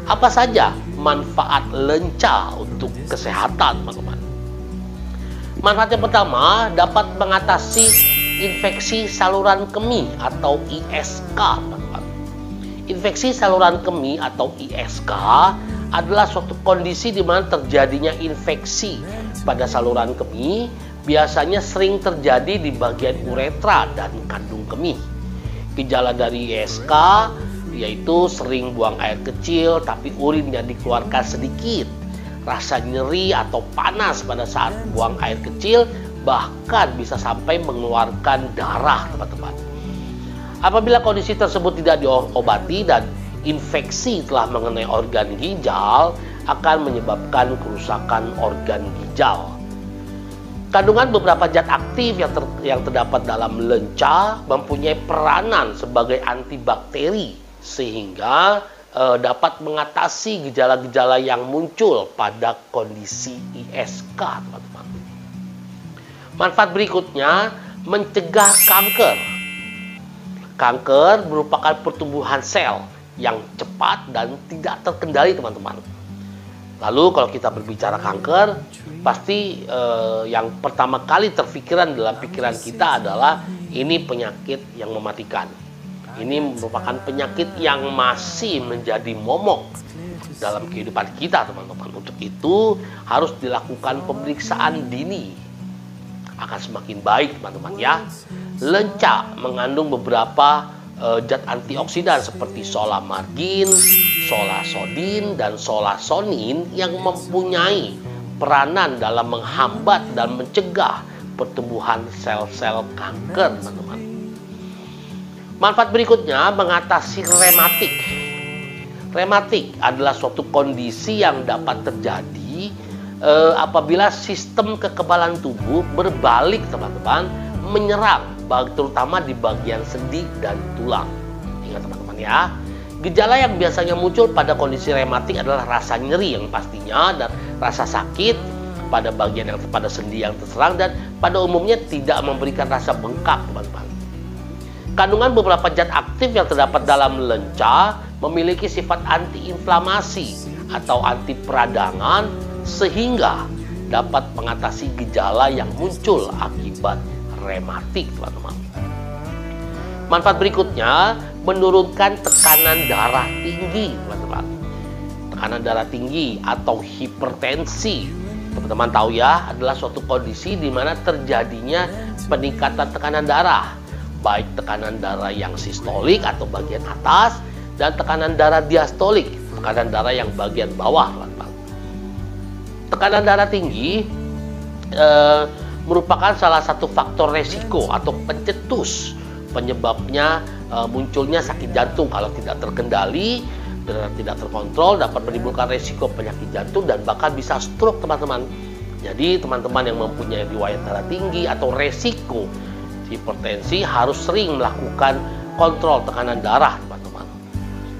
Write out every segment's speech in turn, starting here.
Apa saja manfaat lenca untuk kesehatan, teman-teman? Manfaat yang pertama, dapat mengatasi infeksi saluran kemih atau ISK, teman-teman. Infeksi saluran kemih atau ISK adalah suatu kondisi di mana terjadinya infeksi pada saluran kemih, biasanya sering terjadi di bagian uretra dan kandung kemih. Gejala dari ISK yaitu sering buang air kecil tapi urin yang dikeluarkan sedikit, rasa nyeri atau panas pada saat buang air kecil, bahkan bisa sampai mengeluarkan darah, teman-teman. Apabila kondisi tersebut tidak diobati dan infeksi telah mengenai organ ginjal, akan menyebabkan kerusakan organ ginjal. Kandungan beberapa zat aktif yang terdapat dalam lenca mempunyai peranan sebagai antibakteri, sehingga dapat mengatasi gejala-gejala yang muncul pada kondisi ISK, teman-teman. Manfaat berikutnya, mencegah kanker. Kanker merupakan pertumbuhan sel yang cepat dan tidak terkendali, teman-teman. Lalu kalau kita berbicara kanker, pasti yang pertama kali terfikiran dalam pikiran kita adalah ini penyakit yang mematikan. Ini merupakan penyakit yang masih menjadi momok dalam kehidupan kita, teman-teman. Untuk itu harus dilakukan pemeriksaan dini. Akan semakin baik, teman-teman ya. Lenca mengandung beberapa zat antioksidan seperti solamargin, solasodin, dan solasonin yang mempunyai peranan dalam menghambat dan mencegah pertumbuhan sel-sel kanker, teman-teman. Manfaat berikutnya, mengatasi rematik. Rematik adalah suatu kondisi yang dapat terjadi apabila sistem kekebalan tubuh berbalik, teman-teman, menyerang terutama di bagian sendi dan tulang. Ingat, teman-teman ya. Gejala yang biasanya muncul pada kondisi rematik adalah rasa nyeri yang pastinya dan rasa sakit pada bagian yang pada sendi yang terserang, dan pada umumnya tidak memberikan rasa bengkak, teman-teman. Kandungan beberapa zat aktif yang terdapat dalam lenca memiliki sifat antiinflamasi atau anti peradangan, sehingga dapat mengatasi gejala yang muncul akibat rematik, teman-teman. Manfaat berikutnya, menurunkan tekanan darah tinggi, teman-teman. Tekanan darah tinggi atau hipertensi, teman-teman tahu ya, adalah suatu kondisi di mana terjadinya peningkatan tekanan darah, baik tekanan darah yang sistolik atau bagian atas dan tekanan darah diastolik, tekanan darah yang bagian bawah, teman-teman. Tekanan darah tinggi merupakan salah satu faktor resiko atau pencetus penyebabnya munculnya sakit jantung kalau tidak terkendali dan tidak terkontrol, dapat menimbulkan resiko penyakit jantung dan bahkan bisa stroke, teman-teman. Jadi teman-teman yang mempunyai riwayat darah tinggi atau resiko hipertensi harus sering melakukan kontrol tekanan darah, teman-teman.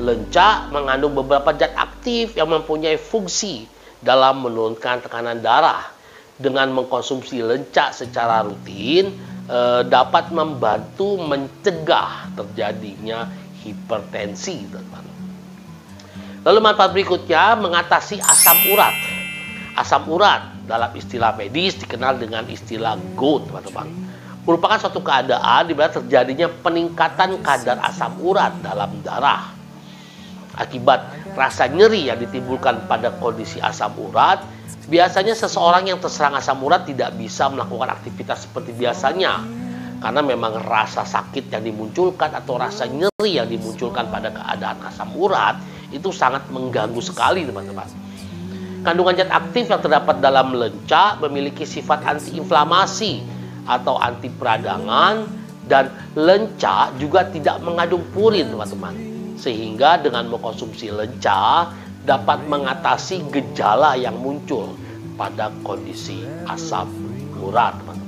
Lenca mengandung beberapa zat aktif yang mempunyai fungsi dalam menurunkan tekanan darah. Dengan mengkonsumsi lenca secara rutin dapat membantu mencegah terjadinya hipertensi, teman-teman. Lalu manfaat berikutnya, mengatasi asam urat. Asam urat dalam istilah medis dikenal dengan istilah GOUT, teman-teman. Merupakan suatu keadaan di mana terjadinya peningkatan kadar asam urat dalam darah. Akibat rasa nyeri yang ditimbulkan pada kondisi asam urat, biasanya seseorang yang terserang asam urat tidak bisa melakukan aktivitas seperti biasanya. Karena memang rasa sakit yang dimunculkan atau rasa nyeri yang dimunculkan pada keadaan asam urat itu sangat mengganggu sekali, teman-teman. Kandungan zat aktif yang terdapat dalam lenca memiliki sifat antiinflamasi atau anti peradangan, dan lenca juga tidak mengandung purin, teman-teman. Sehingga dengan mengkonsumsi lenca dapat mengatasi gejala yang muncul pada kondisi asam urat, teman-teman.